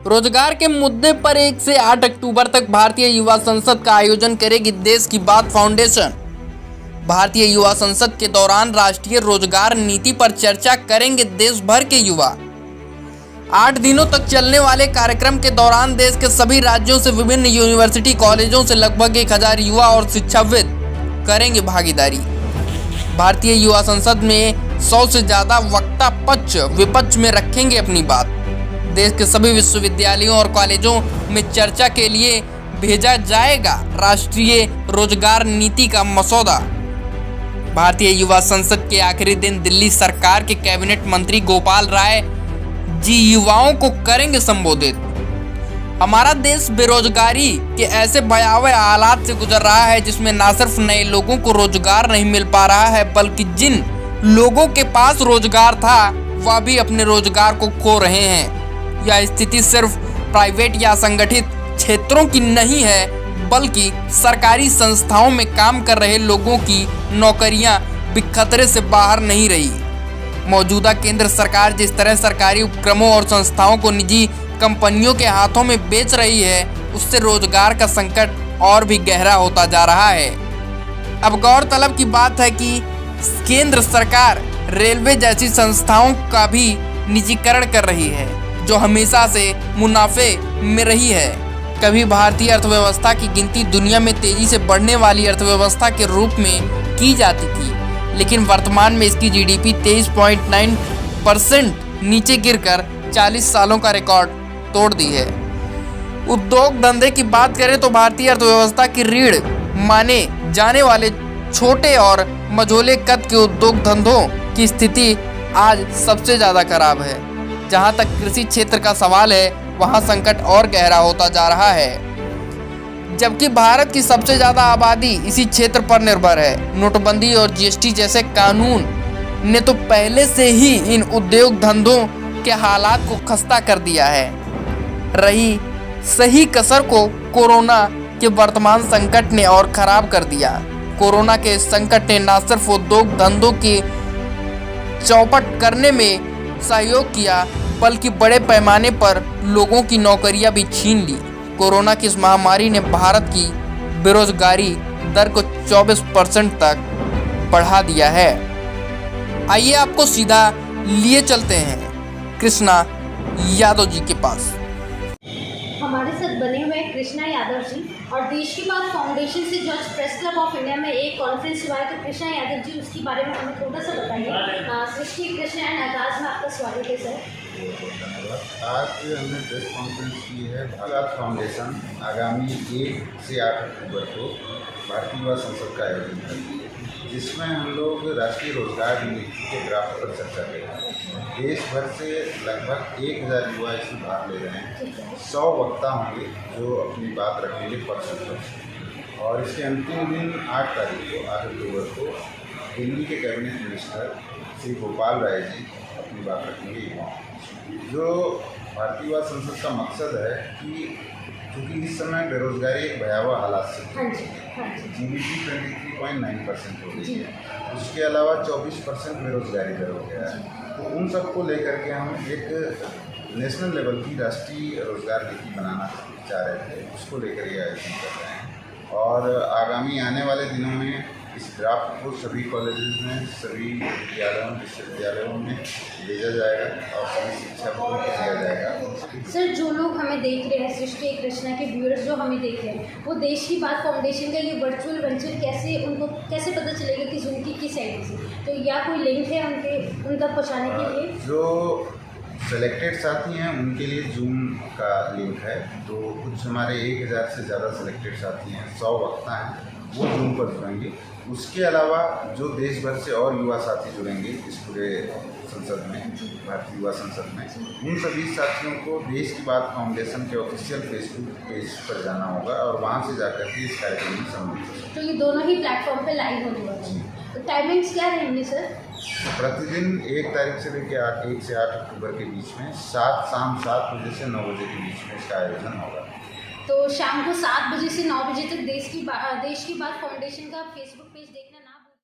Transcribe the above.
रोजगार के मुद्दे पर 1 से 8 अक्टूबर तक भारतीय युवा संसद का आयोजन करेगी देश की बात फाउंडेशन। भारतीय युवा संसद के दौरान राष्ट्रीय रोजगार नीति पर चर्चा करेंगे देश भर के युवा। 8 दिनों तक चलने वाले कार्यक्रम के दौरान देश के सभी राज्यों से विभिन्न यूनिवर्सिटी कॉलेजों से लगभग 1000 युवा और शिक्षाविद करेंगे भागीदारी। भारतीय युवा संसद में 100 से ज्यादा वक्ता पक्ष विपक्ष में रखेंगे अपनी बात। देश के सभी विश्वविद्यालयों और कॉलेजों में चर्चा के लिए भेजा जाएगा राष्ट्रीय रोजगार नीति का मसौदा। भारतीय युवा संसद के आखिरी दिन दिल्ली सरकार के कैबिनेट मंत्री गोपाल राय जी युवाओं को करेंगे संबोधित। हमारा देश बेरोजगारी के ऐसे भयावह हालात से गुजर रहा है जिसमें न सिर्फ नए लोगों को रोजगार नहीं मिल पा रहा है, बल्कि जिन लोगों के पास रोजगार था वह भी अपने रोजगार को खो रहे हैं। यह स्थिति सिर्फ प्राइवेट या संगठित क्षेत्रों की नहीं है, बल्कि सरकारी संस्थाओं में काम कर रहे लोगों की नौकरियां भी खतरे से बाहर नहीं रही। मौजूदा केंद्र सरकार जिस तरह सरकारी उपक्रमों और संस्थाओं को निजी कंपनियों के हाथों में बेच रही है, उससे रोजगार का संकट और भी गहरा होता जा रहा है। अब गौरतलब की बात है कि केंद्र सरकार रेलवे जैसी संस्थाओं का भी निजीकरण कर रही है, जो हमेशा से मुनाफे में रही है। कभी भारतीय अर्थव्यवस्था की गिनती दुनिया में तेजी से बढ़ने वाली अर्थव्यवस्था के रूप में की जाती थी, लेकिन वर्तमान में इसकी जीडीपी 23.9% नीचे गिरकर 40 सालों का रिकॉर्ड तोड़ दी है। उद्योग धंधे की बात करें तो भारतीय अर्थव्यवस्था की रीढ़ माने जाने वाले छोटे और मझोले कद के उद्योग धंधों की स्थिति आज सबसे ज़्यादा खराब है। जहां तक कृषि क्षेत्र का सवाल है, वहां संकट और गहरा होता जा रहा है, जबकि भारत की सबसे ज़्यादा आबादी इसी क्षेत्र पर निर्भर है। नोटबंदी और जीएसटी जैसे कानून ने तो पहले से ही इन उद्योग धंधों के हालात को खस्ता कर दिया है। रही सही कसर को कोरोना के वर्तमान संकट ने और खराब कर दिया। कोरोना के संकट ने न सिर्फ उद्योग धंधों की चौपट करने में सहयोग किया, बल्कि बड़े पैमाने पर लोगों की नौकरियां भी छीन ली। कोरोना की इस महामारी ने भारत की बेरोजगारी दर को 24% तक बढ़ा दिया है। आइए आपको सीधा लिए चलते हैं कृष्णा यादव जी के पास। हमारे साथ बने हुए हैं कृष्णा यादव जी, और देश की बात फाउंडेशन से जज प्रेस क्लब ऑफ इंडिया में एक कॉन्फ्रेंस हुआ है। तो कृष्णा यादव जी, उसके बारे में हमें थोड़ा सा बताइए। सृष्टि कृष्णा एंड आगाज में आपका स्वागत है सर। आज हमने प्रेस कॉन्फ्रेंस की है। आगाज फाउंडेशन आगामी 1 से 8 अक्टूबर को भारतीय युवा संसद का आयोजन करेगी, जिसमें हम लोग राष्ट्रीय रोजगार नीति के ड्राफ्ट पर चर्चा करेंगे। देश भर से लगभग 1000 युवा इसमें भाग ले रहे हैं। 100 वक्ता होंगे जो अपनी बात रखेंगे पक्ष पक्ष, और इसके अंतिम दिन 8 तारीख को 8 अक्टूबर को दिल्ली के कैबिनेट मिनिस्टर श्री गोपाल राय जी अपनी बात रखेंगे युवाओं। जो भारतीय युवा संसद का मकसद है कि क्योंकि इस समय बेरोजगारी एक भयावह हालात से जीडीपी 23.9% हो गई है, उसके अलावा 24% बेरोजगारी दर हो गया है। तो उन सबको लेकर के हम एक नेशनल लेवल की राष्ट्रीय रोजगार नीति बनाना चाह रहे थे, उसको लेकर ये आयोजन कर रहे हैं। और आगामी आने वाले दिनों में इस ड्राफ्ट को सभी कॉलेजेस में, सभी विश्वविद्यालयों में भेजा जाएगा और सभी शिक्षा को दिया जाएगा। सर, जो लोग हमें देख रहे हैं, सृष्टि कृष्णा के व्यूअर्स जो हमें देख रहे हैं, वो देश की बात फाउंडेशन का ये वर्चुअल वेंचर उनको कैसे पता चलेगा कि जूम की किस आईडी से, तो या कोई लिंक है उन तक पहुँचाने के लिए? जो सेलेक्टेड साथी हैं उनके लिए जूम का लिंक है। तो कुछ हमारे 1000 से ज़्यादा सेलेक्टेड साथी हैं, 100 वक्ता हैं, वो जूम पर जुड़ेंगे। उसके अलावा जो देश भर से और युवा साथी जुड़ेंगे इस पूरे संसद में, भारतीय युवा संसद में, उन सभी साथियों को देश की बात फाउंडेशन के ऑफिशियल फेसबुक पेज पर जाना होगा और वहाँ से जाकर के इस कार्यक्रम में सम्मिलित। तो ये दोनों ही प्लेटफॉर्म पे लाइव होने वाले हैं। तो टाइमिंग्स क्या रहेंगे सर? प्रतिदिन 1 तारीख से लेकर 1 से 8 अक्टूबर के बीच में शाम 7 बजे से 9 बजे के बीच में इसका आयोजन होगा। तो शाम को 7 बजे से 9 बजे तक देश की बात फाउंडेशन का फेसबुक पेज देखना